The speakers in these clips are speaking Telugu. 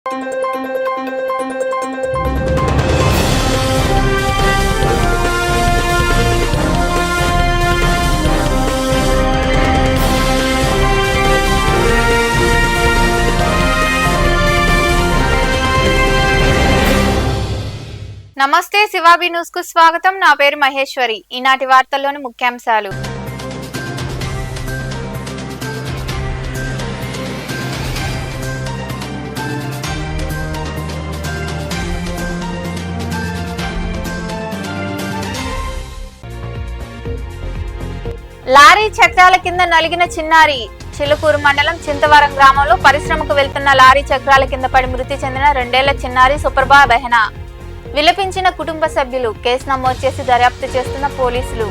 నమస్తే శివాబి న్యూస్ కు స్వాగతం. నా పేరు మహేశ్వరి. ఈనాటి వార్తల్లోని ముఖ్యాంశాలు. లారీ చక్రాల కింద నలిగిన చిన్నారి. చిలుకూరు మండలం చింతవరం గ్రామంలో పరిశ్రమకు వెళ్తున్న లారీ చక్రాల కింద పడి మృతి చెందిన 2 ఏళ్ల చిన్నారి సుప్రభా బెహనా. విలపించిన కుటుంబ సభ్యులు. కేసు నమోదు చేసి దర్యాప్తు చేస్తున్న పోలీసులు.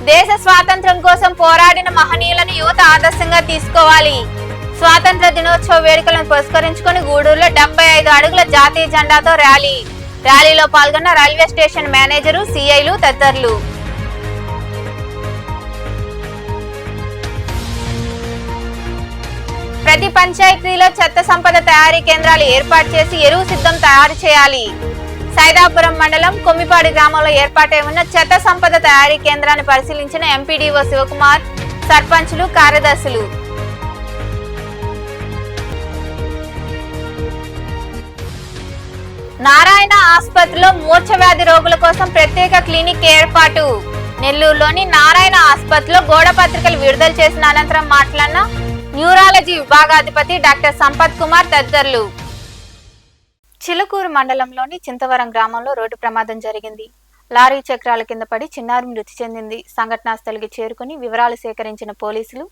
దేశ స్వాతంత్ర్యం కోసం పోరాడిన మహనీయులను యువత ఆదర్శంగా తీసుకోవాలి. స్వాతంత్ర దినోత్సవ వేడుకలను పురస్కరించుకుని గూడూరులో 75 అడుగుల జాతీయ జెండాతో ర్యాలీలో పాల్గొన్న రైల్వే స్టేషన్ మేనేజరు, సిఐలు తదితరులు. ప్రతి పంచాయతీలో చెత్త సంపద తయారీ కేంద్రాలు ఏర్పాటు చేసి ఎరువు సిద్ధం తయారు చేయాలి. సైదాపురం మండలం కొమ్మిపాడి గ్రామంలో ఏర్పాటై ఉన్న చెత్త సంపద తయారీ కేంద్రాన్ని పరిశీలించిన ఎంపీడీఓ శివకుమార్, సర్పంచులు, కార్యదర్శులు. నారాయణ ఆసుపత్రిలో మూర్ఛ వ్యాధి రోగుల కోసం ప్రత్యేక క్లినిక్ ఏర్పాటు. నెల్లూరులోని నారాయణ ఆసుపత్రిలో గోడ పత్రికలు విడుదల చేసిన అనంతరం మాట్లాడిన న్యూరాలజీ విభాగాధిపతి డాక్టర్ సంపత్ కుమార్ తదితరులు. చిలుకూరు మండలంలోని చింతవరం గ్రామంలో రోడ్డు ప్రమాదం జరిగింది. లారీ చక్రాల కింద పడి చిన్నారి మృతి చెందింది. సంఘటనా స్థలికి చేరుకుని వివరాలు సేకరించిన పోలీసులు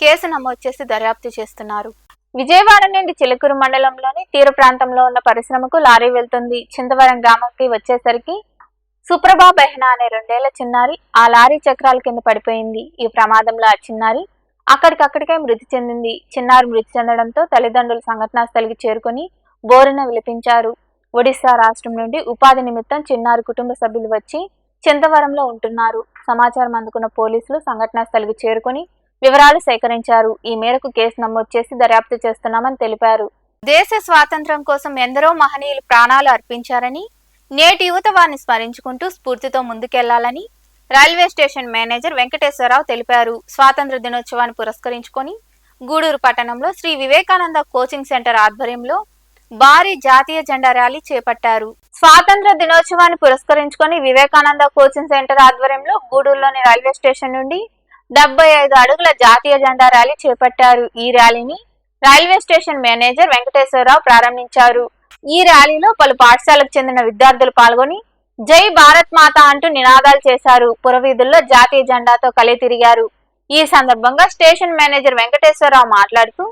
కేసు నమోదు చేసి దర్యాప్తు చేస్తున్నారు. విజయవాడ నుండి చిలుకూరు మండలంలోని తీర ప్రాంతంలో ఉన్న పరిశ్రమకు లారీ వెళ్తుంది. చింతవరం గ్రామంకి వచ్చేసరికి సుప్రభా బెహనా అనే 2 ఏళ్ల చిన్నారి ఆ లారీ చక్రాల కింద పడిపోయింది. ఈ ప్రమాదంలో ఆ చిన్నారి అక్కడికక్కడికే మృతి చెందింది. చిన్నారి మృతి చెందడంతో తల్లిదండ్రులు సంఘటనా స్థలికి చేరుకుని బోరున విలపించారు. ఒడిశా రాష్ట్రం నుండి ఉపాధి నిమిత్తం చిన్నారి కుటుంబ సభ్యులు వచ్చి చింతవరంలో ఉంటున్నారు. సమాచారం అందుకున్న పోలీసులు సంఘటనా స్థలికి చేరుకుని వివరాలు సేకరించారు. ఈ మేరకు కేసు నమోదు చేసి దర్యాప్తు చేస్తున్నామని తెలిపారు. దేశ స్వాతంత్ర్యం కోసం ఎందరో మహనీయులు ప్రాణాలు అర్పించారని, నేటి యువత వారిని స్మరించుకుంటూ స్ఫూర్తితో ముందుకెళ్లాలని రైల్వే స్టేషన్ మేనేజర్ వెంకటేశ్వరరావు తెలిపారు. స్వాతంత్ర దినోత్సవాన్ని పురస్కరించుకొని గూడూరు పట్టణంలో శ్రీ వివేకానంద కోచింగ్ సెంటర్ ఆధ్వర్యంలో భారీ జాతీయ జెండా ర్యాలీ చేపట్టారు. స్వాతంత్ర దినోత్సవాన్ని పురస్కరించుకొని వివేకానంద కోచింగ్ సెంటర్ ఆధ్వర్యంలో గూడూరులోని రైల్వే స్టేషన్ నుండి 75 అడుగుల జాతీయ జెండా ర్యాలీ చేపట్టారు. ఈ ర్యాలీని రైల్వే స్టేషన్ మేనేజర్ వెంకటేశ్వరరావు ప్రారంభించారు. ఈ ర్యాలీలో పలు పాఠశాలకు చెందిన విద్యార్థులు పాల్గొని జై భారత్ మాత అంటూ నినాదాలు చేశారు. పురవీధుల్లో జాతీయ జెండాతో కలిసి తిరిగారు. ఈ సందర్భంగా స్టేషన్ మేనేజర్ వెంకటేశ్వరరావు మాట్లాడుతూ,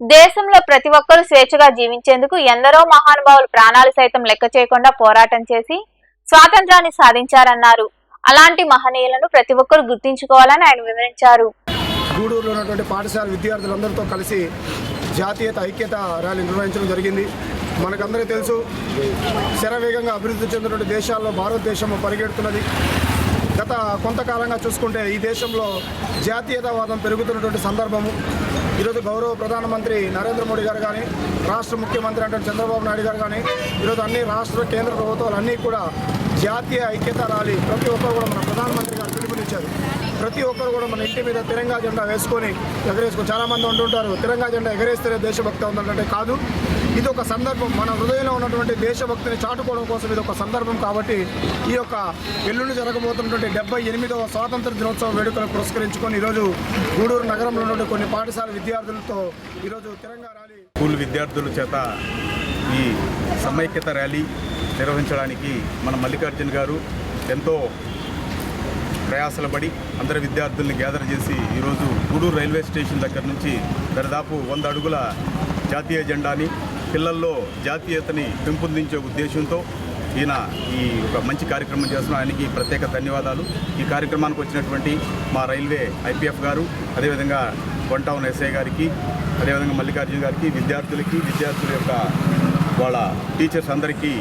దేశంలో ప్రతి ఒక్కరూ స్వేచ్ఛగా జీవించేందుకు ఎందరో మహానుభావులు ప్రాణాలు సైతం లెక్క చేయకుండా పోరాటం చేసి స్వాతంత్రాన్ని సాధించారన్నారు. అలాంటి మహనీయులను ప్రతి ఒక్కరు గుర్తించుకోవాలని ఆయన వివరించారు. గూడూరులో ఉన్నటువంటి పాఠశాల విద్యార్థులందరితో కలిసి జాతీయత ఐక్యత ర్యాలీ నిర్వహించడం జరిగింది. మనకందరికీ తెలుసు, శరవేగంగా అభివృద్ధి చెందినటువంటి దేశాల్లో భారతదేశం పరిగెడుతున్నది. గత కొంతకాలంగా చూసుకుంటే ఈ దేశంలో జాతీయతావాదం పెరుగుతున్నటువంటి సందర్భము. ఈరోజు గౌరవ ప్రధానమంత్రి నరేంద్ర మోడీ గారు కానీ, రాష్ట్ర ముఖ్యమంత్రి అంటే చంద్రబాబు నాయుడు గారు కానీ, ఈరోజు అన్ని రాష్ట్ర కేంద్ర ప్రభుత్వాలు అన్నీ కూడా జాతీయ ఐక్యత ర్యాలీ ప్రతి ఒక్కరు కూడా మన ప్రధానమంత్రి గారు పిలుపునిచ్చారు. ప్రతి ఒక్కరు కూడా మన ఇంటి మీద తిరంగా జెండా వేసుకొని ఎగరేసుకొని, చాలామంది అంటుంటారు తిరంగా జెండా ఎగరేస్తేనే దేశభక్తి ఉందంటే కాదు. ఇది ఒక సందర్భం. మన హృదయంలో ఉన్నటువంటి దేశభక్తిని చాటుకోవడం కోసం ఇది ఒక సందర్భం. కాబట్టి ఈ యొక్క ఎల్లుండి జరగబోతున్నటువంటి 78వ స్వాతంత్ర దినోత్సవ వేడుకలు పురస్కరించుకొని ఈరోజు గూడూరు నగరంలో ఉన్నటువంటి కొన్ని పాఠశాల విద్యార్థులతో ఈరోజు తిరంగా ర్యాలీ, స్కూల్ విద్యార్థుల చేత ఈ సమైక్యత ర్యాలీ నిర్వహించడానికి మన మల్లికార్జున్ గారు ఎంతో ప్రయాసలు పడి అందరి విద్యార్థుల్ని గ్యాదర్ చేసి ఈరోజు గూడూరు రైల్వే స్టేషన్ దగ్గర నుంచి దాదాపు 100 అడుగుల జాతీయ జెండాని పిల్లల్లో జాతీయతని పెంపొందించే ఉద్దేశంతో ఈయన ఈ ఒక మంచి కార్యక్రమం చేస్తున్నాం. ఆయనకి ప్రత్యేక ధన్యవాదాలు. ఈ కార్యక్రమానికి వచ్చినటువంటి మా రైల్వే ఐపీఎఫ్ గారు, అదేవిధంగా వన్ టౌన్ ఎస్ఐ గారికి, అదేవిధంగా మల్లికార్జున గారికి, విద్యార్థుల యొక్క వాళ్ళ టీచర్స్ అందరికీ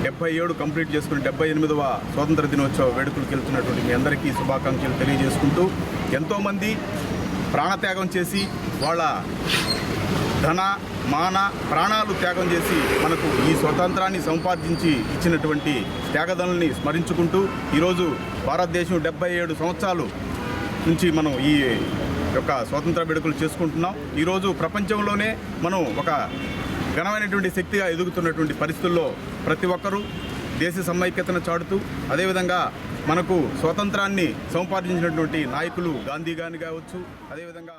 77 కంప్లీట్ చేసుకుని 78వ స్వాతంత్ర దినోత్సవ వేడుకలకు వెళ్తున్నటువంటి మీ అందరికీ శుభాకాంక్షలు తెలియజేసుకుంటూ, ఎంతోమంది ప్రాణత్యాగం చేసి వాళ్ళ ధన మాన ప్రాణాలు త్యాగం చేసి మనకు ఈ స్వతంత్రాన్ని సంపాదించి ఇచ్చినటువంటి త్యాగదనుల్ని స్మరించుకుంటూ ఈరోజు భారతదేశం 77 సంవత్సరాలు నుంచి మనం ఈ యొక్క స్వాతంత్ర వేడుకలు చేసుకుంటున్నాం. ఈరోజు ప్రపంచంలోనే మనం ఒక ఘనమైనటువంటి శక్తిగా ఎదుగుతున్నటువంటి పరిస్థితుల్లో ప్రతి ఒక్కరూ దేశ సమైక్యతను చాటుతూ, అదేవిధంగా మనకు స్వాతంత్రాన్ని సంపాదించినటువంటి నాయకులు గాంధీ గారిని కావచ్చు, అదేవిధంగా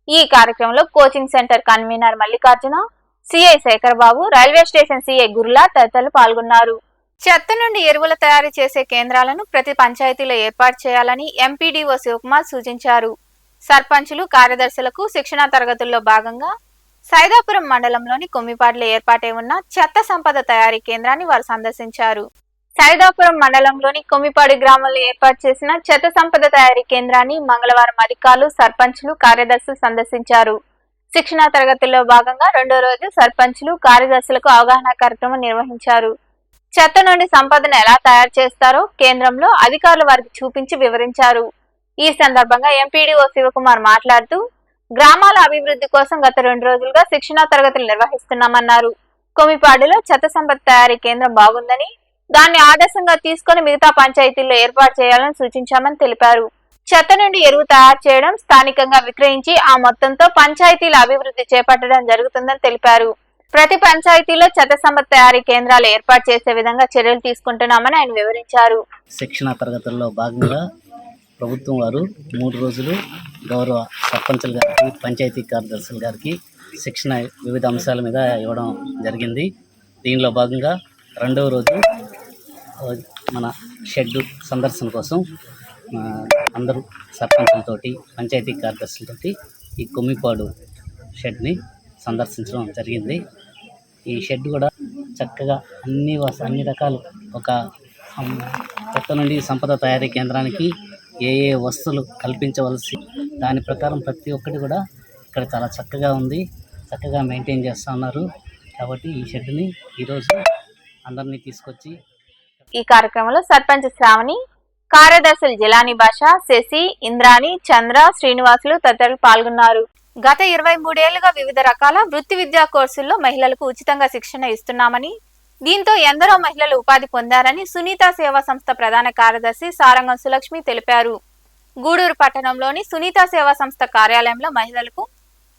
ఈ కార్యక్రమంలో coaching centre convener Mallikarjuna, CI Shekhar Babu, railway station CI గురులా తదితరులు పాల్గొన్నారు. చెత్త నుండి ఎరువుల తయారు చేసే కేంద్రాలను ప్రతి పంచాయతీలో ఏర్పాటు చేయాలని ఎంపీడీఓ శివకుమార్ సూచించారు. సర్పంచులు, కార్యదర్శులకు శిక్షణా తరగతుల్లో భాగంగా సైదాపురం మండలంలోని కొమ్మిపాడులో ఏర్పాటై ఉన్న చెత్త సంపద తయారీ కేంద్రాన్ని వారు సందర్శించారు. సైదాపురం మండలంలోని కొమ్మిపాడు గ్రామంలో ఏర్పాటు చేసిన చెత్త సంపద తయారీ కేంద్రాన్ని మంగళవారం అధికారులు, సర్పంచులు, కార్యదర్శులు సందర్శించారు. శిక్షణా తరగతుల్లో భాగంగా రెండో రోజు సర్పంచులు, కార్యదర్శులకు అవగాహన కార్యక్రమం నిర్వహించారు. చెత్త నుండి సంపదను ఎలా తయారు చేస్తారో కేంద్రంలో అధికారులు వారికి చూపించి వివరించారు. ఈ సందర్భంగా ఎంపీడీఓ శివకుమార్ మాట్లాడుతూ, గ్రామాల అభివృద్ధి కోసం గత 2 రోజులుగా శిక్షణా తరగతులు నిర్వహిస్తున్నామన్నారు. కొమ్మిపాడులో చెత్త సంపద తయారీ కేంద్రం బాగుందని, దాన్ని ఆదర్శంగా తీసుకుని మిగతా పంచాయతీల్లో ఏర్పాటు చేయాలని సూచించామని తెలిపారు. చెత్త నుండి ఎరువు తయారు చేయడం, స్థానికంగా విక్రయించి ఆ మొత్తంతో పంచాయతీల అభివృద్ధి చేపట్టడం జరుగుతుందని తెలిపారు. ప్రతి పంచాయతీలో చెత్త సంపద తయారీ కేంద్రాలు ఏర్పాటు చేసే విధంగా చర్యలు తీసుకుంటున్నామని ఆయన వివరించారు. శిక్షణ తరగతుల్లో భాగంగా ప్రభుత్వం వారు 3 రోజులు గౌరవ సర్పంచుల గారికి, పంచాయతీ కార్యదర్శుల గారికి శిక్షణ వివిధ అంశాల మీద ఇవ్వడం జరిగింది. దీనిలో భాగంగా 2వ రోజు మన షెడ్ సందర్శన కోసం అందరూ సర్పంచులతోటి, పంచాయతీ కార్యదర్శులతోటి ఈ కొమ్మిపాడు షెడ్ని సందర్శించడం జరిగింది. ఈ షెడ్ కూడా చక్కగా అన్ని రకాలు ఒక చెత్త నుండి సంపద తయారీ కేంద్రానికి ఏ వస్తువులు కల్పించవలసి దాని ప్రకారం ప్రతి ఒక్కటి కూడా ఇక్కడ చాలా చక్కగా ఉంది, చక్కగా మెయింటైన్ చేస్తూ ఉన్నారు. కాబట్టి ఈ షెడ్ని ఈరోజు అందరినీ తీసుకొచ్చి ఈ కార్యక్రమంలో సర్పంచ్ శ్రావణి, కార్యదర్శులు జిలానీ భాష, శశి, ఇంద్రాణి, చంద్ర, శ్రీనివాసులు తదితరులు పాల్గొన్నారు. గత 23 ఏళ్లుగా వివిధ రకాల వృత్తి విద్యా కోర్సుల్లో మహిళలకు ఉచితంగా శిక్షణ ఇస్తున్నామని, దీంతో ఎందరో మహిళలు ఉపాధి పొందారని సునీత సేవా సంస్థ ప్రధాన కార్యదర్శి సారంగం సులక్ష్మి తెలిపారు. గూడూరు పట్టణంలోని సునీత సేవా సంస్థ కార్యాలయంలో మహిళలకు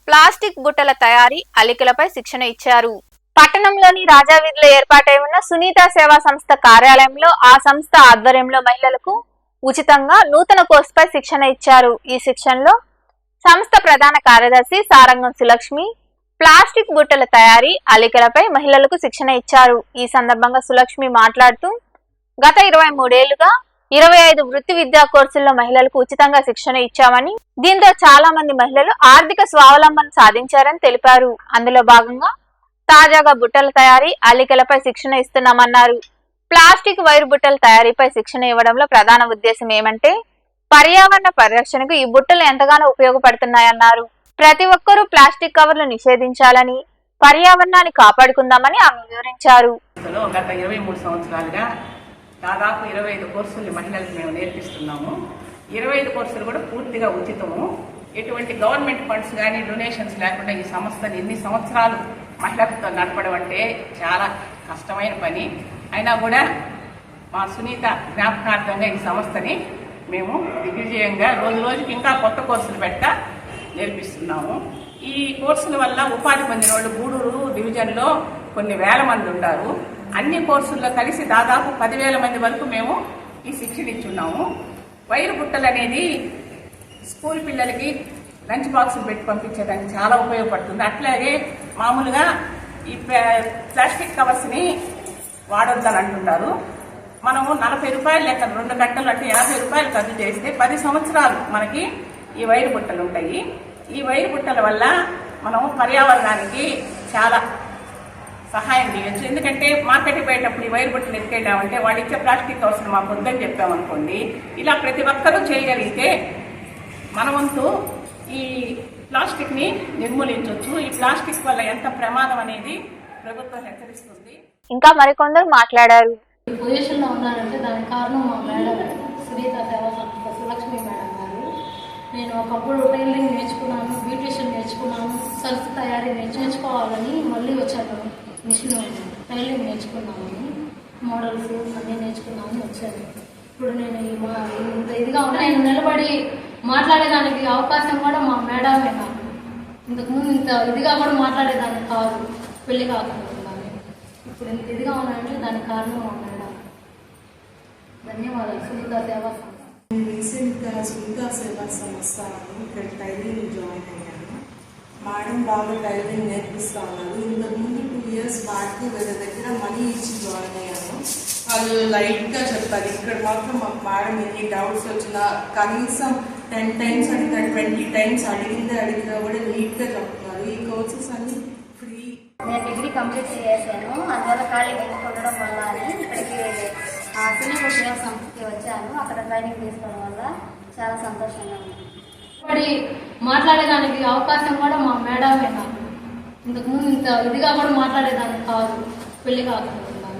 ప్లాస్టిక్ బుట్టల తయారీ, అల్లికలపై శిక్షణ ఇచ్చారు. పట్టణంలోని రాజావీధిలో ఏర్పాటై ఉన్న సునీత సేవా సంస్థ కార్యాలయంలో ఆ సంస్థ ఆధ్వర్యంలో మహిళలకు ఉచితంగా నూతన కోర్సుపై శిక్షణ ఇచ్చారు. ఈ శిక్షణలో సంస్థ ప్రధాన కార్యదర్శి సారంగం సులక్ష్మి ప్లాస్టిక్ బుట్టల తయారీ, అల్లికలపై మహిళలకు శిక్షణ ఇచ్చారు. ఈ సందర్భంగా సులక్ష్మి మాట్లాడుతూ, గత 23 ఏళ్లుగా 25 వృత్తి విద్యా కోర్సుల్లో మహిళలకు ఉచితంగా శిక్షణ ఇచ్చామని, దీంతో చాలా మంది మహిళలు ఆర్థిక స్వావలంబన సాధించారని తెలిపారు. అందులో భాగంగా తాజాగా బుట్టల తయారీ, అల్లికలపై శిక్షణ ఇస్తున్నామన్నారు. ప్లాస్టిక్ వైర్ బుట్టల తయారీపై శిక్షణ ఇవ్వడంలో ప్రధాన ఉద్దేశం ఏమంటే, పర్యావరణ పరిరక్షణకు ఈ బుట్టలు ఎంతగానో ఉపయోగపడుతున్నాయన్నారు. ప్రతి ఒక్కరూ ప్లాస్టిక్ కవర్లు నిషేధించాలని, పర్యావరణాన్ని కాపాడుకుందామని ఆమె వివరించారు. గత 23 సంవత్సరాలుగా దాదాపు 25 కోర్సులు మహిళలకు మేము నేర్పిస్తున్నాము. 25 కోర్సులు కూడా పూర్తిగా ఉచితము. ఎటువంటి గవర్నమెంట్ ఫండ్స్ కానీ డొనేషన్స్ లేకుండా ఈ సంస్థని ఎన్ని సంవత్సరాలు మహిళలతో నడపడం అంటే చాలా కష్టమైన పని. అయినా కూడా మా సునీత జ్ఞాపకార్థంగా ఈ సంస్థని మేము దిగ్విజయంగా రోజు రోజుకి ఇంకా కొత్త కోర్సులు నేర్పిస్తున్నాము. ఈ కోర్సుల వల్ల ఉపాధి పొందిన వాళ్ళు గూడూరు డివిజన్లో కొన్ని వేల మంది ఉంటారు. అన్ని కోర్సుల్లో కలిసి దాదాపు 10,000 మంది వరకు మేము ఈ శిక్షణ ఇచ్చున్నాము. వైరు బుట్టలు అనేది స్కూల్ పిల్లలకి లంచ్ బాక్సులు పెట్టి పంపించేదానికి చాలా ఉపయోగపడుతుంది. అట్లాగే మామూలుగా ఈ ప్లాస్టిక్ కవర్స్ని వాడొద్దని అంటున్నారు. మనము 40 రూపాయలు లెక్క 2 గంటలు అంటే 50 రూపాయలు ఖర్చు చేస్తే 10 సంవత్సరాలు మనకి ఈ వైరు బుట్టలు ఉంటాయి. ఈ వైరు బుట్టల వల్ల మనం పర్యావరణానికి చాలా సహాయం చేయొచ్చు. ఎందుకంటే మార్కెట్కి పోయేటప్పుడు ఈ వైరు బుట్టలు ఎత్తుకెళ్ళామంటే వాళ్ళు ఇచ్చే ప్లాస్టిక్ కవర్స్ని మాకు వద్దని చెప్పామనుకోండి. ఇలా ప్రతి ఒక్కరూ చేయగలిగితే మన వంతు ఈ ప్లాస్టిక్ని నిర్మూలించవచ్చు. ఈ ప్లాస్టిక్ వల్ల ఎంత ప్రమాదం అనేది ప్రభుత్వం హెచ్చరిస్తుంది. ఇంకా మరికొందరు మాట్లాడారు. ఈ పొజిషన్లో ఉన్నానంటే దానికి కారణం మా మేడం సునీత సేవా సంస్థ సులక్ష్మి మేడం గారు. నేను ఒకప్పుడు టైలరింగ్ నేర్చుకున్నాను, బ్యూటిషియన్ నేర్చుకున్నాను, సల్ఫ్ తయారీ నేర్చుకోవాలని మళ్ళీ వచ్చాను. మిషన్ టైలరింగ్ నేర్చుకున్నామని, మోడల్స్ అన్నీ నేర్చుకున్నామని వచ్చాను. ఇప్పుడు నేను ఇంత ఇదిగా ఉన్నా, నేను నిలబడి మాట్లాడేదానికి అవకాశం కూడా మా మేడమే. నాకు ఇంతకుముందు ఇంత ఇదిగా కూడా మాట్లాడేదానికి కాదు, పెళ్లి కాకుండా. ఇప్పుడు ఇంత ఇదిగా ఉన్నాయంటే దానికి కారణం మా మేడం. ధన్యవాదాలు సునీత సేవా సంస్థ. రీసెంట్గా సునీత సేవా సంస్థ ఇక్కడ టైలరింగ్ జాయిన్ అయ్యాను. మేడం బాగా టైలరింగ్ నేర్పిస్తూ ఉన్నారు. ఇంతకుముందు 2 years బ్యాక్ వేరే దగ్గర మనీ ఇచ్చి జాయిన్ అయ్యాను. వాళ్ళు లైట్గా చెప్తారు. ఇక్కడ మాత్రం మాకు మేడం ఎన్ని డౌట్స్ వచ్చినా కనీసం 10 times అడిగినా 20 times అడిగినా కూడా నీట్గా చెప్తున్నారు. ఈ కోర్సెస్ అన్ని ఫ్రీ. నేను డిగ్రీ కంప్లీట్ చేశాను. అందువల్ల ఖాళీ ఉండడం వల్ల ఇక్కడికి సునీత సేవా సంస్థకి వచ్చాను. అక్కడ ట్రైనింగ్ తీసుకోవడం వల్ల చాలా సంతోషంగా ఉంది. నిలబడి మాట్లాడేదానికి అవకాశం కూడా మా మేడమే. నాకు ఇంతకుముందు ఇంత ఇదిగా కూడా మాట్లాడేదానికి కాదు, పెళ్లి కాకుండా.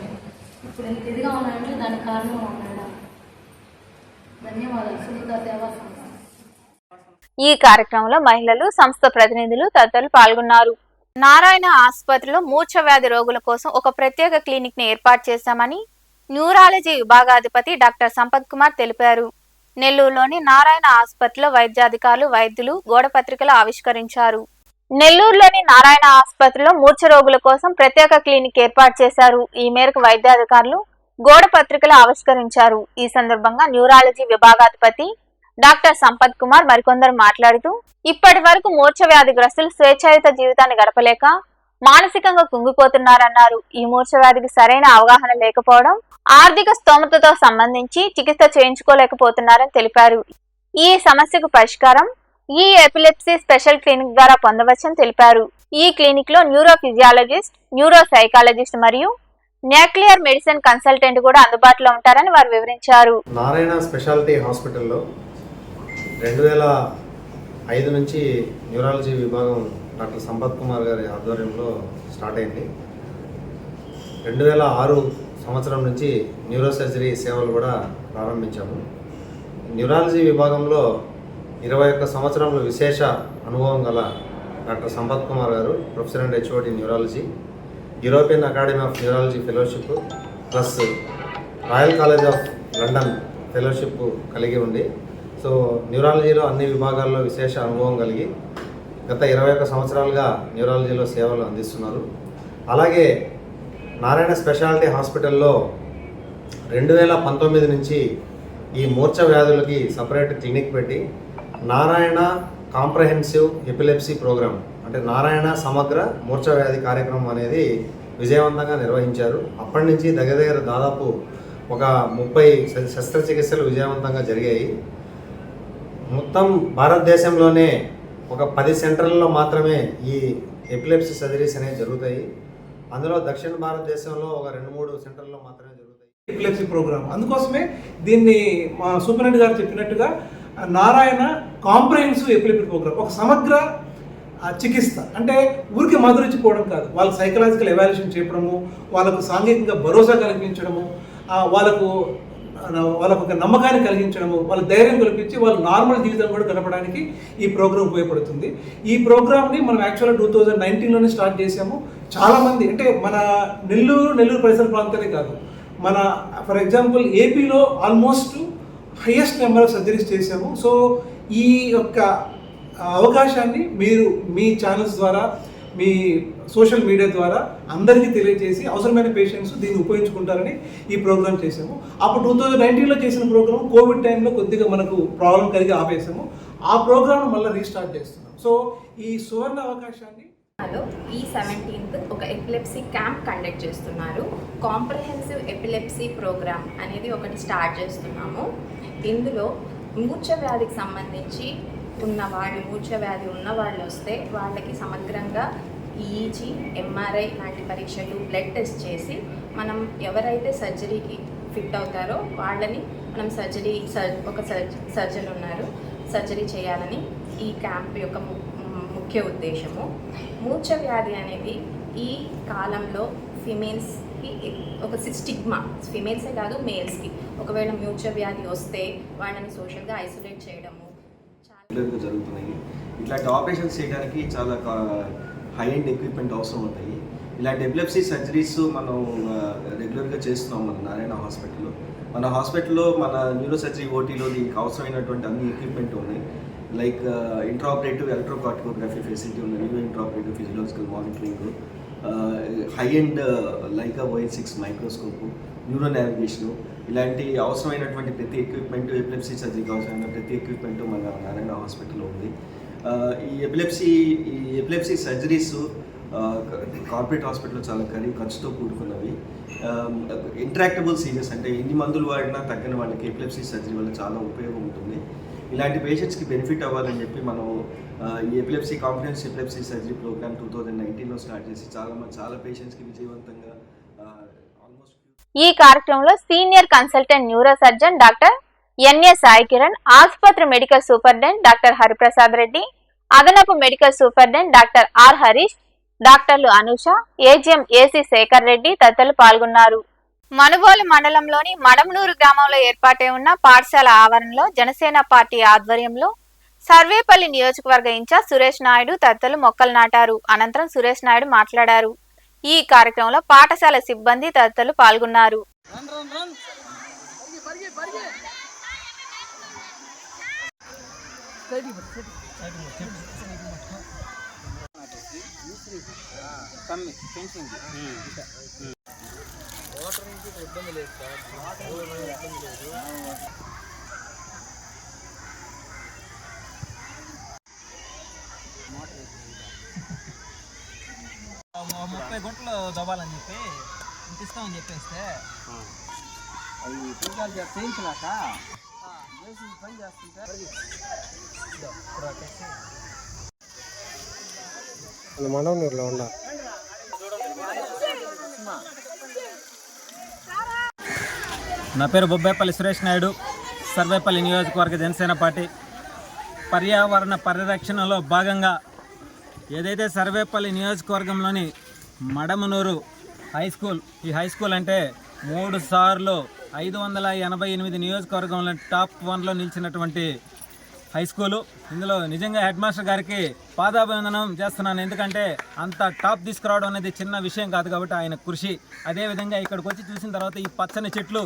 ఇప్పుడు ఇంత ఇదిగా ఉన్నాయంటే దానికి కారణం మా మేడం. ధన్యవాదాలు సునీత సేవా సంస్థ. ఈ కార్యక్రమంలో మహిళలు, సంస్థ ప్రతినిధులు తదితరులు పాల్గొన్నారు. నారాయణ ఆసుపత్రిలో మూర్ఛ వ్యాధి రోగుల కోసం ఒక ప్రత్యేక క్లినిక్ ని ఏర్పాటు చేశామని న్యూరాలజీ విభాగాధిపతి డాక్టర్ సంపత్ కుమార్ తెలిపారు. నెల్లూరులోని నారాయణ ఆసుపత్రిలో వైద్యాధికారులు, వైద్యులు గోడపత్రికలు ఆవిష్కరించారు. నెల్లూరులోని నారాయణ ఆసుపత్రిలో మూర్ఛ రోగుల కోసం ప్రత్యేక క్లినిక్ ఏర్పాటు చేశారు. ఈ మేరకు వైద్యాధికారులు గోడపత్రికలు ఆవిష్కరించారు. ఈ సందర్భంగా న్యూరాలజీ విభాగాధిపతి డాక్టర్ సంపత్ కుమార్ మరికొందరు మాట్లాడుతూ, ఇప్పటి వరకు మూర్ఛ వ్యాధిగ్రస్తులు స్వేచ్ఛాయుత జీవితాన్ని గడపలేక మానసికంగా కుంగిపోతున్నారన్నారు. ఈ మూర్ఛ వ్యాధికి సరైన అవగాహన లేకపోవడం, ఆర్థిక స్తోమతతో సంబంధించి చికిత్స చేయించుకోలేకపోతున్నారని తెలిపారు. ఈ సమస్యకు పరిష్కారం ఈ ఎపిలెప్సీ స్పెషల్ క్లినిక్ ద్వారా పొందవచ్చని తెలిపారు. ఈ క్లినిక్ లో న్యూరో ఫిజియాలజిస్ట్, న్యూరో సైకాలజిస్ట్ మరియు న్యూక్లియర్ మెడిసిన్ కన్సల్టెంట్ కూడా అందుబాటులో ఉంటారని వారు వివరించారు. నారాయణ స్పెషాలిటీ హాస్పిటల్లో 2005 నుంచి న్యూరాలజీ విభాగం డాక్టర్ సంపత్ కుమార్ గారి ఆధ్వర్యంలో స్టార్ట్ అయింది. 2006 సంవత్సరం నుంచి న్యూరో సర్జరీ సేవలు కూడా ప్రారంభించాము. న్యూరాలజీ విభాగంలో 21 సంవత్సరంలో విశేష అనుభవం గల డాక్టర్ సంపత్ కుమార్ గారు professor and HOD neurology, European academy of neurology fellowship plus royal college of London fellowship కలిగి ఉండి, సో న్యూరాలజీలో అన్ని విభాగాల్లో విశేష అనుభవం కలిగి గత 21 సంవత్సరాలుగా న్యూరాలజీలో సేవలు అందిస్తున్నారు. అలాగే నారాయణ స్పెషాలిటీ హాస్పిటల్లో 2019 నుంచి ఈ మూర్ఛ వ్యాధులకి సపరేట్ క్లినిక్ పెట్టి నారాయణ కాంప్రహెన్సివ్ ఎపిలెప్సీ ప్రోగ్రామ్, అంటే నారాయణ సమగ్ర మూర్ఛ వ్యాధి కార్యక్రమం అనేది విజయవంతంగా నిర్వహించారు. అప్పటి నుంచి దగ్గర దాదాపు ఒక 30 శస్త్రచికిత్సలు విజయవంతంగా జరిగాయి. మొత్తం భారతదేశంలోనే ఒక 10 సెంటర్లలో మాత్రమే ఈ ఎపిలెప్సీ సర్జరీస్ అనేవి జరుగుతాయి. అందులో దక్షిణ భారతదేశంలో ఒక 2-3 సెంటర్లో మాత్రమే జరుగుతాయి ఎపిలెప్సీ ప్రోగ్రామ్. అందుకోసమే దీన్ని మా సూపరింటెండెంట్ గారు చెప్పినట్టుగా నారాయణ కాంప్రహెన్సివ్ ఎపిలెప్సీ ప్రోగ్రామ్, ఒక సమగ్ర చికిత్స. అంటే ఊరికి మధురిచ్చిపోవడం కాదు, వాళ్ళకి సైకలాజికల్ ఎవాల్యుయేషన్ చేయడము, వాళ్ళకు సాంఘికంగా భరోసా కల్పించడము, వాళ్ళకు ఒక నమ్మకాన్ని కలిగించడము, వాళ్ళ ధైర్యం కల్పించి వాళ్ళు నార్మల్ జీవితం కూడా గడపడానికి ఈ ప్రోగ్రామ్ ఉపయోగపడుతుంది. ఈ ప్రోగ్రామ్ని మనం యాక్చువల్గా 2019లోనే స్టార్ట్ చేసాము. చాలామంది, అంటే మన నెల్లూరు పరిసర ప్రాంతాలే కాదు, మన ఫర్ ఎగ్జాంపుల్ ఏపీలో almost highest number of surgeries చేసాము. సో ఈ యొక్క అవకాశాన్ని మీరు మీ ఛానల్స్ ద్వారా, మీ సోషల్ మీడియా ద్వారా అందరికీ తెలియజేసి అవసరమైన పేషెంట్స్ దీన్ని ఉపయోగించుకుంటారని ఈ ప్రోగ్రామ్ చేసాము. అప్పుడు 2019లో చేసిన ప్రోగ్రామ్ కోవిడ్ టైంలో కొద్దిగా మనకు ప్రాబ్లం కలిగి ఆపేసాము. ఆ ప్రోగ్రామ్ మళ్ళీ రీస్టార్ట్ చేస్తున్నాం. సో ఈ సువర్ణ అవకాశాన్ని ఈ 17th ఒక ఎపిలెప్సీ క్యాంప్ కండక్ట్ చేస్తున్నారు. కాంప్రహెన్సివ్ ఎపిలెప్సీ ప్రోగ్రామ్ అనేది ఒకటి స్టార్ట్ చేస్తున్నాము. ఇందులో మూర్ఛ వ్యాధికి సంబంధించి మూర్ఛ వ్యాధి ఉన్న వాళ్ళు వస్తే వాళ్ళకి సమగ్రంగా ఈజీ, ఎంఆర్ఐ లాంటి పరీక్షలు, బ్లడ్ టెస్ట్ చేసి మనం ఎవరైతే సర్జరీకి ఫిట్ అవుతారో వాళ్ళని మనం ఒక సర్జన్ ఉన్నారు, సర్జరీ చేయాలని ఈ క్యాంప్ యొక్క ముఖ్య ఉద్దేశము. మూర్ఛ వ్యాధి అనేది ఈ కాలంలో ఫిమేల్స్ కి ఒక స్టిగ్మా, ఫిమేల్సే కాదు మేల్స్కి ఒకవేళ మ్యూచువల్ వ్యాధి వస్తే వాళ్ళని సోషల్గా ఐసోలేట్ చేయడము రెగ్యులర్గా జరుగుతున్నాయి. ఇట్లాంటి ఆపరేషన్స్ చేయడానికి చాలా హై ఎండ్ ఎక్విప్మెంట్ అవసరం అవుతాయి. ఇలాంటి ఎపిలెప్సీ సర్జరీస్ మనం రెగ్యులర్గా చేస్తున్నాం మన నారాయణ హాస్పిటల్లో. మన హాస్పిటల్లో మన న్యూరో సర్జరీ ఓటీలో దీనికి అవసరమైనటువంటి అన్ని ఎక్విప్మెంట్ ఉన్నాయి. లైక్ ఇంట్రాఆపరేటివ్ ఎలక్ట్రోకార్టికోగ్రఫీ ఫెసిలిటీ ఉంది, new intraoperative physiological monitoring, high end Leica ON6 microscope, neuro navigation, ఇలాంటి అవసరమైనటువంటి ప్రతి ఎక్విప్మెంట్, ఎపిలెప్సీ సర్జరీకి అవసరమైన ప్రతి ఎక్విప్మెంట్ మన నారాయణ హాస్పిటల్లో ఉంది. ఈ ఎపిలెప్సీ సర్జరీస్ కార్పొరేట్ హాస్పిటల్లో చాలా ఖర్చుతో కూడుకున్నవి. ఇంట్రాక్టబుల్ సీరియస్ అంటే ఎన్ని మందులు వాడినా తగ్గని వాళ్ళకి ఎపిలెప్సీ సర్జరీ వల్ల చాలా ఉపయోగం ఉంటుంది. ఇలాంటి పేషెంట్స్కి బెనిఫిట్ అవ్వాలని చెప్పి మనం ఈ epilepsy comprehensive epilepsy surgery programme 2019లో స్టార్ట్ చేసి చాలా పేషెంట్స్కి విజయవంతంగా ఈ కార్యక్రమంలో senior consultant neuro surgeon doctor NA Sai Kiran, ఆసుపత్రి medical superintendent doctor Hariprasad Reddy, అదనపు medical superintendent doctor R Harish, డాక్టర్లు అనూష, ఏజీఎం ఏసీ శేఖర్ రెడ్డి తదితరులు పాల్గొన్నారు. మనుబోలు మండలంలోని మడమనూరు గ్రామంలో ఏర్పాటై ఉన్న పాఠశాల ఆవరణలో జనసేన పార్టీ ఆధ్వర్యంలో సర్వేపల్లి నియోజకవర్గ ఇన్ఛార్జ్ సురేష్ నాయుడు తదితరులు మొక్కలు నాటారు. అనంతరం సురేష్ నాయుడు మాట్లాడారు. ఈ కార్యక్రమంలో పాఠశాల సిబ్బంది తదితరులు పాల్గొన్నారు. ముప్పై గుంటలు దవ్వాలని చెప్పి ఇంత ఇస్తామని చెప్పేస్తే అవి పూజలు చేయించినాక పని చేస్తుంటే మనోనూరులో ఉండ. నా పేరు బొబ్బేపల్లి సురేష్ నాయుడు, సర్వేపల్లి నియోజకవర్గ జనసేన పార్టీ. పర్యావరణ పరిరక్షణలో భాగంగా ఏదైతే సర్వేపల్లి నియోజకవర్గంలోని మడమనూరు హై స్కూల్, ఈ హై స్కూల్ అంటే 3 సార్లు 588 నియోజకవర్గంలో టాప్ 1లో నిలిచినటువంటి హై స్కూలు. ఇందులో నిజంగా హెడ్ మాస్టర్ గారికి పాదాభివందనం చేస్తున్నాను. ఎందుకంటే అంత టాప్ తీసుకురావడం అనేది చిన్న విషయం కాదు కాబట్టి ఆయన కృషి. అదేవిధంగా ఇక్కడికి వచ్చి చూసిన తర్వాత ఈ పచ్చని చెట్లు,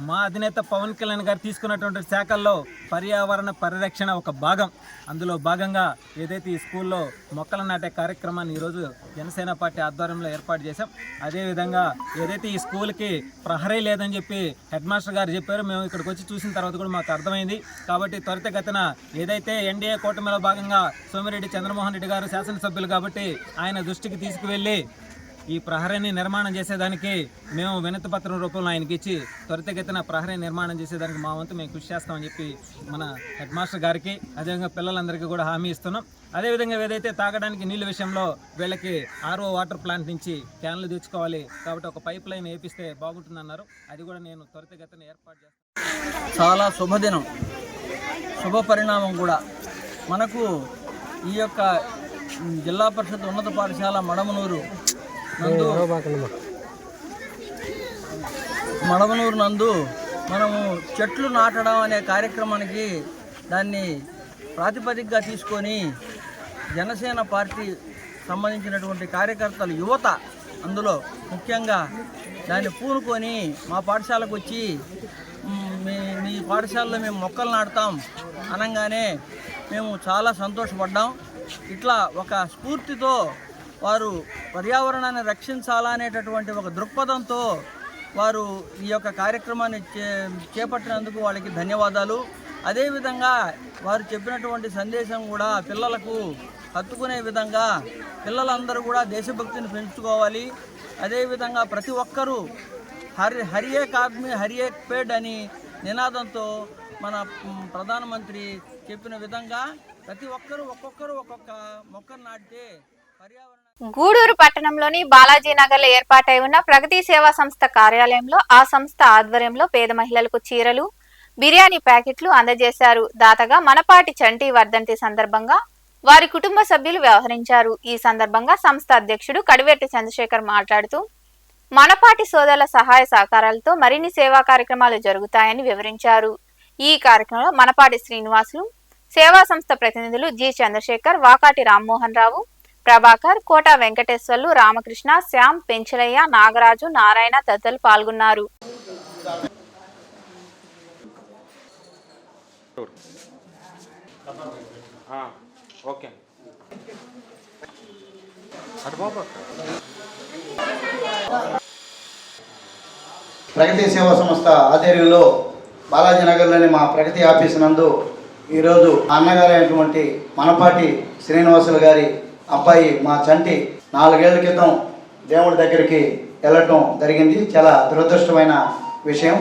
మా అధినేత పవన్ కళ్యాణ్ గారు తీసుకున్నటువంటి శాఖల్లో పర్యావరణ పరిరక్షణ ఒక భాగం. అందులో భాగంగా ఏదైతే ఈ స్కూల్లో మొక్కలు నాటే కార్యక్రమాన్ని ఈరోజు జనసేన పార్టీ ఆధ్వర్యంలో ఏర్పాటు చేశాం. అదేవిధంగా ఏదైతే ఈ స్కూల్కి ప్రహరీ లేదని చెప్పి హెడ్ మాస్టర్ గారు చెప్పారు, మేము ఇక్కడికి వచ్చి చూసిన తర్వాత కూడా మాకు అర్థమైంది. కాబట్టి త్వరితగతిన ఏదైతే ఎన్డీఏ కూటమిలో భాగంగా సోమిరెడ్డి చంద్రమోహన్ రెడ్డి గారు శాసనసభ్యులు కాబట్టి ఆయన దృష్టికి తీసుకువెళ్ళి ఈ ప్రహరీని నిర్మాణం చేసేదానికి మేము వినతి పత్రం రూపంలో ఆయనకి ఇచ్చి త్వరితగతిన ప్రహరీ నిర్మాణం చేసేదానికి మా వంతు మేము కృషి చేస్తామని చెప్పి మన హెడ్ మాస్టర్ గారికి అదేవిధంగా పిల్లలందరికీ కూడా హామీ ఇస్తున్నాం. అదేవిధంగా ఏదైతే తాగడానికి నీళ్ళ విషయంలో వీళ్ళకి RO వాటర్ ప్లాంట్ నుంచి క్యాన్లు తెచ్చుకోవాలి కాబట్టి ఒక పైప్ లైన్ వేపిస్తే బాగుంటుందన్నారు. అది కూడా నేను త్వరితగతిన ఏర్పాటు చేస్తాను. చాలా శుభదినం, శుభ పరిణామం కూడా. మనకు ఈ యొక్క జిల్లా పరిషత్ ఉన్నత పాఠశాల మడమనూరు నందు మనము చెట్లు నాటడం అనే కార్యక్రమానికి దాన్ని ప్రాతిపదికగా తీసుకొని జనసేన పార్టీ సంబంధించినటువంటి కార్యకర్తలు, యువత అందులో ముఖ్యంగా దాన్ని పూనుకొని మా పాఠశాలకు వచ్చి మీ పాఠశాలలో మేము మొక్కలు నాటుతాం అనగానే మేము చాలా సంతోషపడ్డాం. ఇట్లా ఒక స్ఫూర్తితో వారు పర్యావరణాన్ని రక్షించాలనేటటువంటి ఒక దృక్పథంతో వారు ఈ యొక్క కార్యక్రమాన్ని చేపట్టినందుకు వాళ్ళకి ధన్యవాదాలు. అదేవిధంగా వారు చెప్పినటువంటి సందేశం కూడా పిల్లలకు హత్తుకునే విధంగా పిల్లలందరూ కూడా దేశభక్తిని పెంచుకోవాలి. అదేవిధంగా ప్రతి ఒక్కరూ హర్ ఏక్ ఆద్మీ హర్ ఏక్ పేడ్ అని నినాదంతో మన ప్రధానమంత్రి చెప్పిన విధంగా ప్రతి ఒక్కరూ ఒక్కొక్క మొక్కను నాటితే పర్యావరణ. గూడూరు పట్టణంలోని బాలాజీ నగర్లో ఏర్పాటై ఉన్న ప్రగతి సేవా సంస్థ కార్యాలయంలో ఆ సంస్థ ఆధ్వర్యంలో పేద మహిళలకు చీరలు, బిర్యానీ ప్యాకెట్లు అందజేశారు. దాతగా మనపాటి చంటి వర్ధంతి సందర్భంగా వారి కుటుంబ సభ్యులు వ్యవహరించారు. ఈ సందర్భంగా సంస్థ అధ్యక్షుడు కడివెట్టి చంద్రశేఖర్ మాట్లాడుతూ మనపాటి సోదరుల సహాయ సహకారాలతో మరిన్ని సేవా కార్యక్రమాలు జరుగుతాయని వివరించారు. ఈ కార్యక్రమంలో మనపాటి శ్రీనివాసులు, సేవా సంస్థ ప్రతినిధులు జి చంద్రశేఖర్, వాకాటి రామ్మోహన్ రావు, ప్రభాకర్, కోట వెంకటేశ్వర్లు, రామకృష్ణ, శ్యామ్, పెంచలయ్య, నాగరాజు, నారాయణ తదితరులు పాల్గొన్నారు. ప్రగతి సేవా సంస్థ ఆధ్వర్యంలో బాలాజీనగర్లోని మా ప్రగతి ఆఫీస్ నందు ఈరోజు అన్నగారైనటువంటి మనపాటి శ్రీనివాసులు గారి అబ్బాయి మా చంటి 4 ఏళ్ల క్రితం దేవుడి దగ్గరికి వెళ్ళటం జరిగింది. చాలా దురదృష్టమైన విషయం.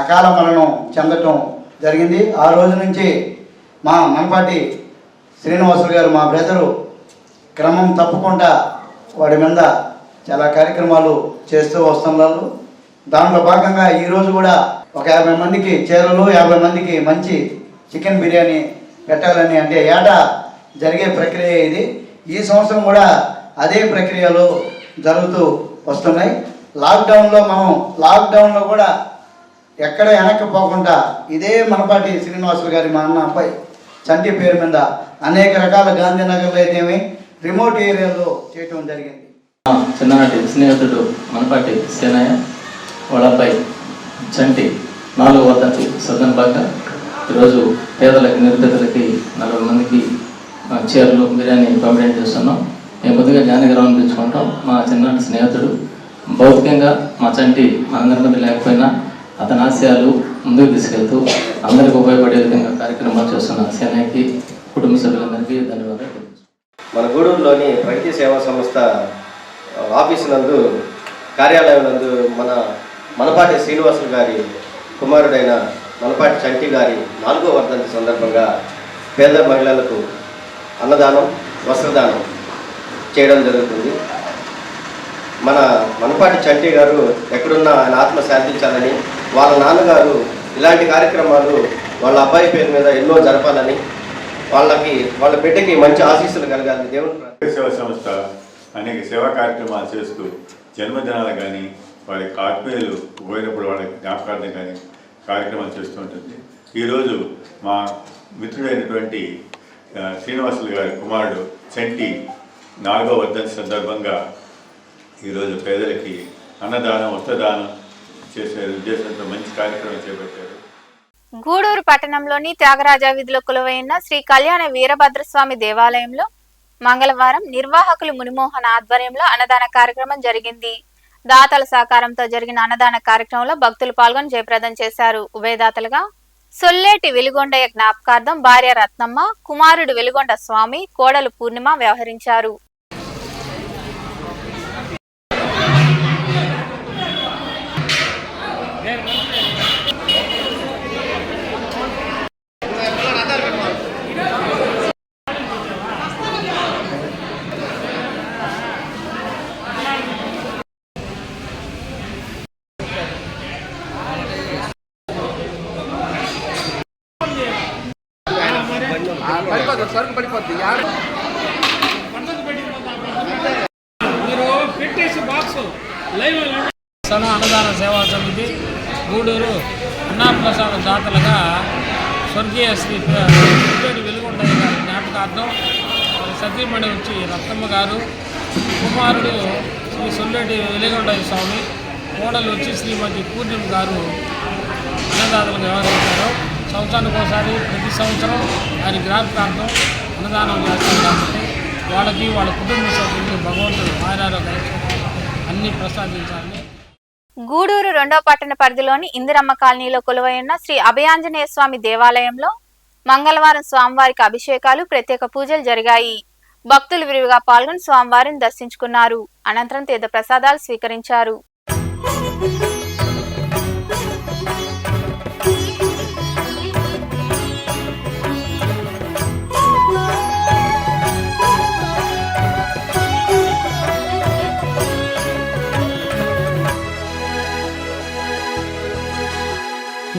అకాల మరణం చెందటం జరిగింది. ఆ రోజు నుంచి మా మనపాటి శ్రీనివాసులు గారు మా బ్రదరు క్రమం తప్పకుండా వాడి మీద చాలా కార్యక్రమాలు చేస్తూ వస్తున్నారు. దాంట్లో భాగంగా ఈరోజు కూడా ఒక 50 మందికి చీరలు, 50 మందికి మంచి చికెన్ బిర్యానీ పెట్టాలని, అంటే ఏటా జరిగే ప్రక్రియ ఇది. ఈ సంవత్సరం కూడా అదే ప్రక్రియలు జరుగుతూ వస్తున్నాయి. లాక్డౌన్లో కూడా ఎక్కడ వెనక్కిపోకుండా ఇదే మనపాటి శ్రీనివాసులు గారి మా అన్న అబ్బాయి చంటి పేరు మీద అనేక రకాల గాంధీనగర్లో అయితేమి రిమోట్ ఏరియాలో చేయటం జరిగింది. చిన్ననాటి స్నేహితుడు మనపాటి సేనయ్య వాళ్ళ అబ్బాయి చంటి 4వ వర్ధంతి సందర్భంగా ఈరోజు పేదలకి, నిరుపేదలకి 40 మందికి చీరలు, బిర్యానీ పంపిణీ చేస్తున్నాం. మేము ముందుగా జ్ఞానగ్రహం తెచ్చుకుంటాం. మా చిన్ననాటి స్నేహితుడు భౌతికంగా మా చంటి మనందరి మధ్య లేకపోయినా అతని ఆశయాలు ముందుకు తీసుకెళ్తూ అందరికీ ఉపయోగపడే విధంగా కార్యక్రమాలు చేస్తున్న సేనయ్యకి, కుటుంబ సభ్యులందరికీ ధన్యవాదాలు. మన గూడూరులోని ప్రగతి సేవా సంస్థ ఆఫీసు నందు, కార్యాలయం నందు మనపాటి శ్రీనివాసులు గారి కుమారుడైన మనపాటి చంటి గారి 4వ వర్ధంతి సందర్భంగా పేద మహిళలకు అన్నదానం, వస్త్రదానం చేయడం జరుగుతుంది. మనపాటి చంటి గారు ఎక్కడున్నా ఆయన ఆత్మ శాంతించాలని, వాళ్ళ నాన్నగారు ఇలాంటి కార్యక్రమాలు వాళ్ళ అబ్బాయి పేరు మీద ఎన్నో జరపాలని, వాళ్ళ బిడ్డకి మంచి ఆశీస్సులు కలగాలని దేవుని సేవా సంస్థ అనేక సేవా కార్యక్రమాలు చేస్తూ జన్మదినాలు కానీ, వారి ఆత్మీయులు పోయినప్పుడు వాళ్ళ జ్ఞాపకార్థం కానీ కార్యక్రమాలు చేస్తూ ఉంటుంది. ఈరోజు మా మిత్రుడైనటువంటి శ్రీనివాసులు గారి కుమారుడు చంటి 4వ వర్ధంతి సందర్భంగా ఈరోజు పేదలకి అన్నదానం, వస్త్రదానం చేసే ఉద్దేశంతో మంచి కార్యక్రమం చేపట్టారు. గూడూరు పట్టణంలోని త్యాగరాజ వీధిలో కొలువైన శ్రీ కళ్యాణ వీరభద్రస్వామి దేవాలయంలో మంగళవారం నిర్వాహకులు మునిమోహన్ ఆధ్వర్యంలో అన్నదాన కార్యక్రమం జరిగింది. దాతల సహకారంతో జరిగిన అన్నదాన కార్యక్రమంలో భక్తులు పాల్గొని జయప్రదం చేశారు. ఉభయదాతలుగా సొల్లేటి వెలుగొండయ్య జ్ఞాపకార్థం భార్య రత్నమ్మ, కుమారుడు వెలుగొండ స్వామి, కోడలు పూర్ణిమ వ్యవహరించారు. అన్నదాన సేవా సమితి గూడూరు అన్నప్రసాద దాతలుగా స్వర్గీయ శ్రీ వెలుగొండయ్య గారి జ్ఞాపకార్థం సతీమణి వచ్చి రత్నమ్మ గారు, కుమారుడు శ్రీ సొల్లేటి వెలుగొండయ్య స్వామి, కోడలు వచ్చి శ్రీమతి పూర్ణిమ గారు అన్నదాతలుగా వ్యవహరించారు. సంవత్సరానికి ఒకసారి ప్రతి సంవత్సరం వారి జ్ఞాపకార్థం అన్నదానం చేస్తారు కాబట్టి వాళ్ళకి, వాళ్ళ కుటుంబ సభ్యులకి భగవంతుడు ఆయురారోగ్య అన్ని ప్రసాదించాలని. గూడూరు 2వ పట్టణ పరిధిలోని ఇందిరమ్మ కాలనీలో కొలువైన శ్రీ అభయాంజనేయ స్వామి దేవాలయంలో మంగళవారం స్వామివారికి అభిషేకాలు, ప్రత్యేక పూజలు జరిగాయి. భక్తులు విరివిగా పాల్గొని స్వామివారిని దర్శించుకున్నారు. అనంతరం తీర్థ ప్రసాదాలు స్వీకరించారు.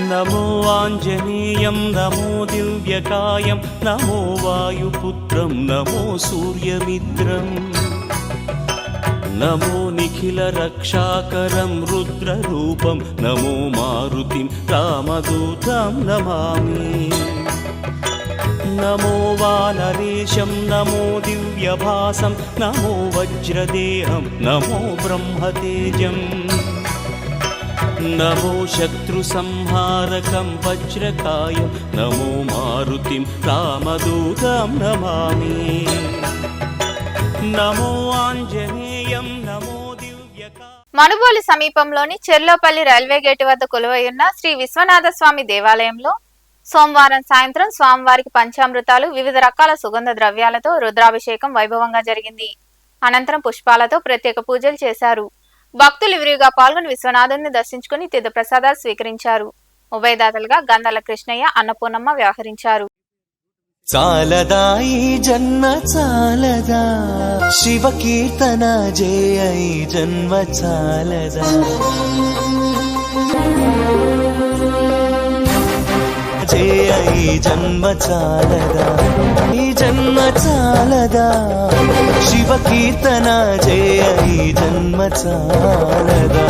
నమో ఆంజనేయం, నమో దివ్యకాయం, నమో వాయుపుత్రం, నమో సూర్యమిత్రం. నమో నిఖిల రక్షాకరం రుద్రరూపం నమో మారుతిం రామదూతం నమామి నమో వానరేశం నమో దివ్యభాసం నమో వజ్రదేహం నమో బ్రహ్మతేజం నమో శత్రు సంహారకం వజ్రకాయం నమో మారుతిం రామదూతం నమామి నమో ఆంజనేయం నమో మనుబోలు సమీపంలోని చెర్లోపల్లి రైల్వే గేటు వద్ద కొలువైయున్న శ్రీ విశ్వనాథ స్వామి దేవాలయంలో సోమవారం సాయంత్రం స్వామివారికి పంచామృతాలు వివిధ రకాల సుగంధ ద్రవ్యాలతో రుద్రాభిషేకం వైభవంగా జరిగింది. అనంతరం పుష్పాలతో ప్రత్యేక పూజలు చేశారు. భక్తులు విరివిగా పాల్గొని విశ్వనాథుని దర్శించుకుని తీర్థ ప్రసాదాలు స్వీకరించారు. ఉభయదాతలుగా గంధాల కృష్ణయ్య, అన్నపూర్ణమ్మ వ్యవహరించారు. చాలదా ఈ జన్మ చాలదా శివ కీర్తన జయ ఈ జన్మ చాలదా జయ ఈ జన్మ చాలదా ఈ జన్మ చాలదా శివ కీర్తన జయ ఈ జన్మ చాలదా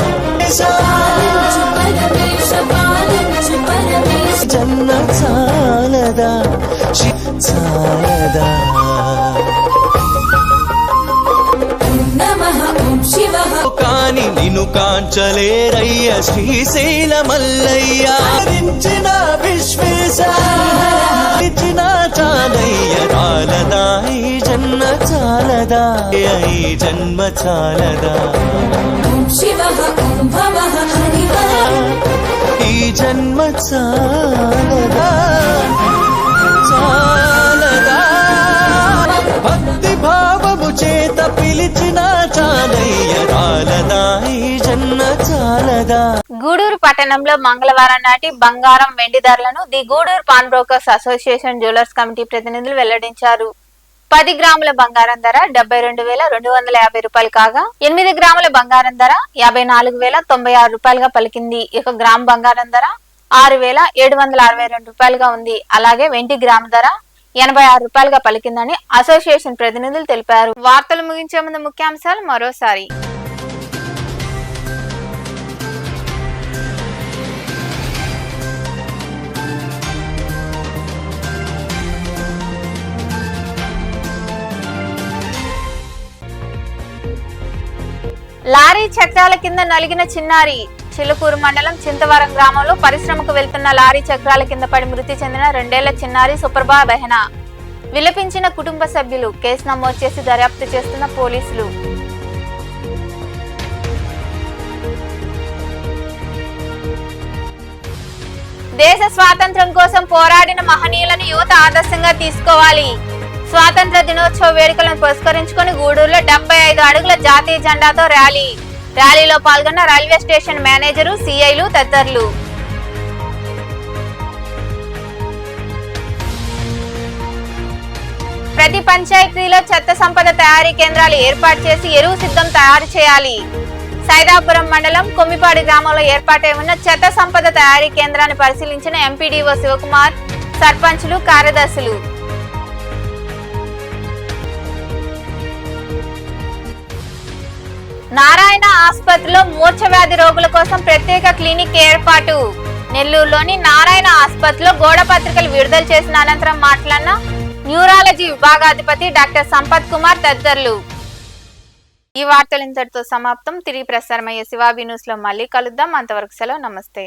జన్మ చాలదా చాలదా కాని నిన్ను కాంచలేరయ్య శ్రీశైల మల్లయ్య విశ్వేశ చాలయ్య చాలదా ఈ జన్మ చాలదా ఈ జన్మ చాలదా ఈ జన్మ చాలదా చాలదా భక్తి భావము చేత పిలిచిన చాలయ్య చాలదా ఈ జన్మ చాలదా. గూడూరు పట్టణంలో మంగళవారం నాటి బంగారం వెండి ధరలను the Gudur pawn brokers association jewellers committee ప్రతినిధులు వెల్లడించారు. 10 గ్రాముల బంగారం ధర 72,250 రూపాయలు కాగా 8 గ్రాముల బంగారం ధర 54,096 రూపాయలుగా పలికింది. 1 గ్రామ్ బంగారం ధర 6,762 రూపాయలుగా ఉంది. అలాగే వెండి గ్రాము ధర 86 రూపాయలుగా పలికిందని అసోసియేషన్ ప్రతినిధులు తెలిపారు. వార్తలు ముగించే ముందు ముఖ్యాంశాలు మరోసారి. లారీ చక్రాల కింద నలిగిన చిన్నారి. చిలుకూరు మండలం చింతవరం గ్రామంలో పరిశ్రమకు వెళ్తున్న లారీ చక్రాల కింద పడి మృతి చెందిన 2 ఏళ్ల చిన్నారి సుప్రభా బెహనా. విలపించిన కుటుంబ సభ్యులు. కేసు నమోదు చేసి దర్యాప్తు చేస్తున్న పోలీసులు. దేశ స్వాతంత్ర్యం కోసం పోరాడిన మహనీయులను యువత ఆదర్శంగా తీసుకోవాలి. స్వాతంత్ర దినోత్సవ వేడుకలను పురస్కరించుకుని గూడూరులో 75 అడుగుల జాతీయ జెండాతో ర్యాలీ. ర్యాలీలో పాల్గొన్న రైల్వే స్టేషన్ మేనేజరు, సిఐలు తదితరులు. ప్రతి పంచాయతీలో చెత్త సంపద తయారీ కేంద్రాలు ఏర్పాటు చేసి ఎరువు సిద్ధం తయారు చేయాలి. సైదాపురం మండలం కొమ్మిపాడి గ్రామంలో ఏర్పాటై ఉన్న చెత్త సంపద తయారీ కేంద్రాన్ని పరిశీలించిన ఎంపీడీఓ శివకుమార్, సర్పంచులు, కార్యదర్శులు. నారాయణ ఆసుపత్రిలో మూర్ఛ వ్యాధి రోగుల కోసం ప్రత్యేక క్లినిక్ ఏర్పాటు. నెల్లూరులోని నారాయణ ఆసుపత్రిలో గోడ పత్రికలు విడుదల చేసిన అనంతరం మాట్లాడిన న్యూరాలజీ విభాగాధిపతి డాక్టర్ సంపత్ కుమార్ తదితరులు. ఈ వార్తలు ఇంతటితో సమాప్తం. తిరిగి ప్రసారమయ్యే శివాబీ న్యూస్ లో మళ్ళీ కలుద్దాం. అంతవరకు సెలవు. నమస్తే.